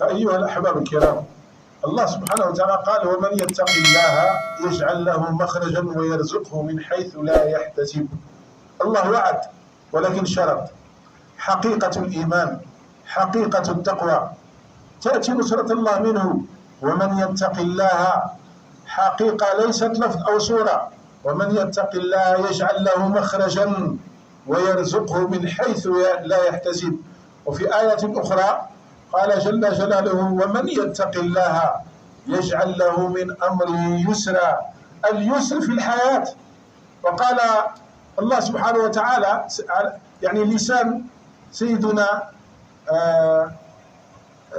فأيها الأحباب الكرام، الله سبحانه وتعالى قال: ومن يتق الله يجعل له مخرجا ويرزقه من حيث لا يحتسب. الله وعد، ولكن شرط: حقيقة الإيمان، حقيقة التقوى، تأتي نصرة الله منه. ومن يتق الله، حقيقة ليست لفظ أو صورة. ومن يتق الله يجعل له مخرجا ويرزقه من حيث لا يحتسب. وفي آية أخرى قال جل جلاله: ومن يتق الله يجعل له من أمره يسرا. اليسر في الحياة. وقال الله سبحانه وتعالى يعني لسان سيدنا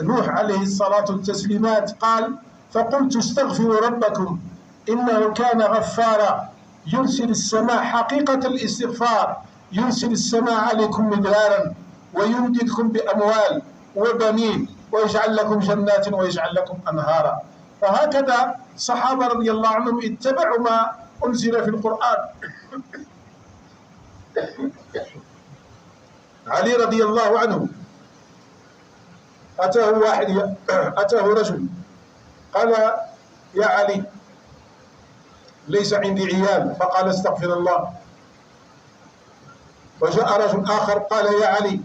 نوح عليه الصلاة والتسليمات قال: فقلت استغفروا ربكم إنه كان غفارا يرسل السماء، حقيقة الاستغفار، يرسل السماء عليكم مدرارا ويمددكم بأموال وبنين ويجعل لكم جنات ويجعل لكم أنهارا. فهكذا الصحابة رضي الله عنهم اتبعوا ما أنزل في القرآن. علي رضي الله عنه أتاه رجل قال: يا علي ليس عندي عيال، فقال: استغفر الله. وجاء رجل آخر قال: يا علي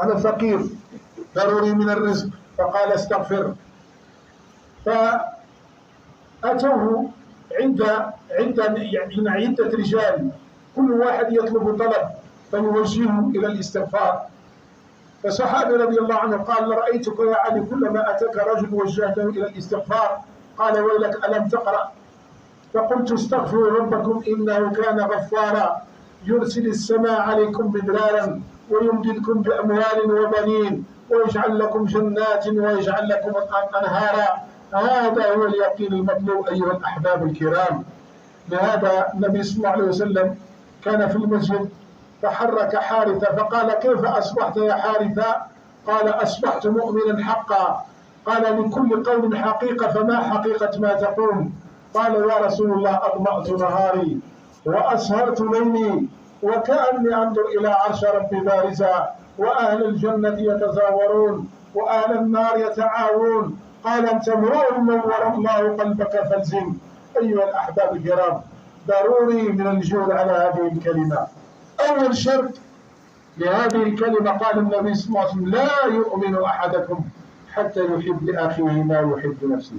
أنا فقير ضروري من الرزق، فقال: استغفر. فأتوه عدة رجال، كل واحد يطلب طلب فيوجهه إلى الاستغفار. فصحابي رضي الله عنه قال: رأيتك يا علي كلما أتاك رجل وجهته إلى الاستغفار قال: ويلك ألم تقرأ؟ فقلت: استغفروا ربكم إنه كان غفارا يرسل السماء عليكم مدرارا ويمددكم بأموال وبنين ويجعل لكم جنات ويجعل لكم أنهارا. هذا هو اليقين المطلوب أيها الأحباب الكرام. لهذا النبي صلى الله عليه وسلم كان في المسجد فحرك حارثة فقال: كيف أصبحت يا حارثة؟ قال: أصبحت مؤمنا حقا. قال: لكل قول حقيقة، فما حقيقة ما تقول؟ قال: يا رسول الله أضمأت نهاري وأسهرت ليلي وكأني أنظر إلى عرش ربي بارزا وأهل الجنة يتزاورون وأهل النار يتعاون. قال: أنت امرؤ نور الله قلبك فالزم. أيها الأحباب الكرام، ضروري من الجود على هذه الكلمة. أول شرط لهذه الكلمة قال النبي صلى الله عليه وسلم: لا يؤمن أحدكم حتى يحب لأخيه ما يحب نفسه.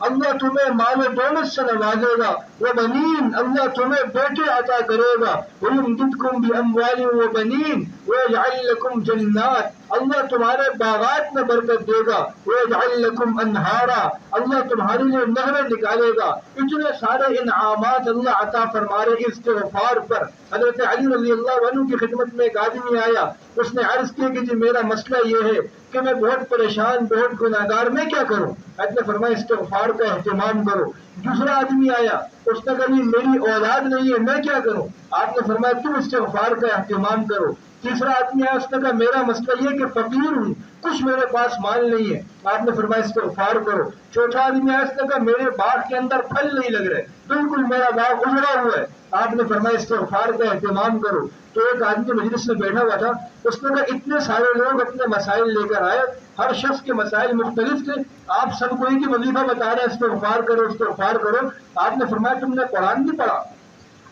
اللہ تمہیں مال و دولت سے نوازے گا، وبنین اللہ تمہیں بیٹے عطا کرے گا، ویمددکم باموال وبنین ویجعل لکم جنات اللہ تمہارے باغات میں برکت دے گا، ویجعل لکم انہارا اللہ تمہارے لیے نہریں نکالے گا۔ اتنے سارے انعامات اللہ عطا فرما رہے استغفار پر۔ حضرت علی رضی اللہ عنہ کی خدمت میں ایک آدمی آیا، اس نے عرض کیا کہ جی میرا مسئلہ یہ ہے کہ میں بہت پریشان، بہت گناہگار، میں کیا کروں؟ آپ نے فرمایا استغفار کا اہتمام کرو۔ دوسرا آدمی آیا، اس نے کہا جی میری اولاد نہیں ہے، میں کیا کروں؟ آپ نے فرمایا تم استغفار کا اہتمام کرو۔ تیسرا آدمی آیا، اس نے کہا میرا مسئلہ یہ کہ فقیر ہوں، کچھ میرے پاس مال نہیں ہے، آپ نے فرمایا استغفار کرو۔ چوتھا آدمی آیا، اس نے کہا میرے باغ کے اندر پھل نہیں لگ رہے، بالکل میرا باغ اجڑا ہوا ہے، آپ نے فرمایا استغفار کا اہتمام کرو۔ تو ایک آدمی مجلس میں بیٹھا ہوا تھا، اس نے کہا اتنے سارے لوگ اپنے مسائل لے کر آئے، ہر شخص کے مسائل مختلف تھے، آپ سب کو ایک ہی وظیفہ بتا رہے ہیں استغفار کرو استغفار کرو۔ آپ نے فرمایا تم نے قرآن نہیں پڑھا؟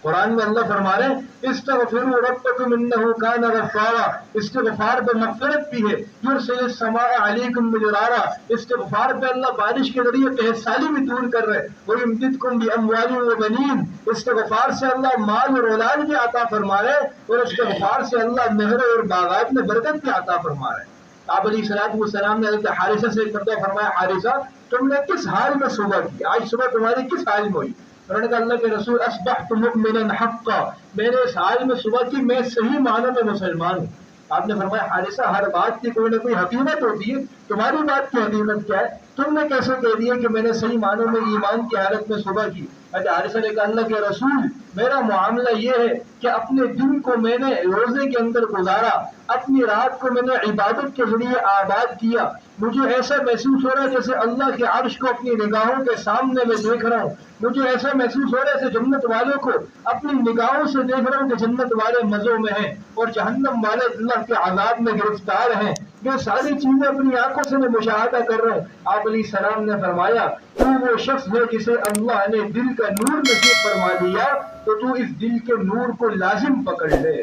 قرآن میں اللہ فرما رہے ہیں استغفروا ربکم انہ کان غفارا، استغفار پہ مغفرت بھی ہے، یرسل السماء علیکم مدرارا، استغفار پہ اللہ بارش کے ذریعے قحط سالی بھی دور کر رہے، ویمددکم باموال وبنین استغفار سے اللہ مال اور اولاد بھی عطا فرما رہے، اور استغفار سے اللہ نہریں اور باغات میں برکت بھی عطا فرما رہے۔ آپ علیہ السلام نے حضرت حارثہ سے ایک مرتبہ فرمایا حارثہ تم نے کس حال میں صبح کی، آج صبح تمہاری کس حال میں ہوئی؟ انہوں نے کہا اللہ کے رسول اصبحت مؤمنا حقا، میں نے اس حال میں صبح کی میں صحیح معنی میں مسلمان ہوں۔ آپ نے فرمایا حارثہ ہر بات کی کوئی نہ کوئی حقیقت ہوتی ہے، تمہاری بات کی حقیقت کیا ہے؟ تم نے کیسے کہہ دیا کہ میں نے صحیح معنوں میں ایمان کی حالت میں صبح کی؟ حارثہ نے کہا اللہ کے رسول میرا معاملہ یہ ہے کہ اپنے دن کو میں نے روزے کے اندر گزارا، اپنی رات کو میں نے عبادت کے ذریعے آباد کیا، مجھے ایسا محسوس ہو رہا ہے جیسے اللہ کے عرش کو اپنی نگاہوں کے سامنے میں دیکھ رہا ہوں، مجھے ایسا محسوس ہو رہا ہے جیسے جنت والوں کو اپنی نگاہوں سے دیکھ رہا ہوں کہ جنت والے مزوں میں ہیں اور جہنم والے اللہ کے عذاب میں گرفتار ہیں، یہ ساری چیزیں اپنی آنکھوں سے میں مشاہدہ کر رہا ہوں۔ آپ علیہ السلام نے فرمایا تو وہ شخص ہے جسے اللہ نے دل کا نور نصیب فرما دیا، تو تو اس دل کے نور کو لازم پکڑ لے۔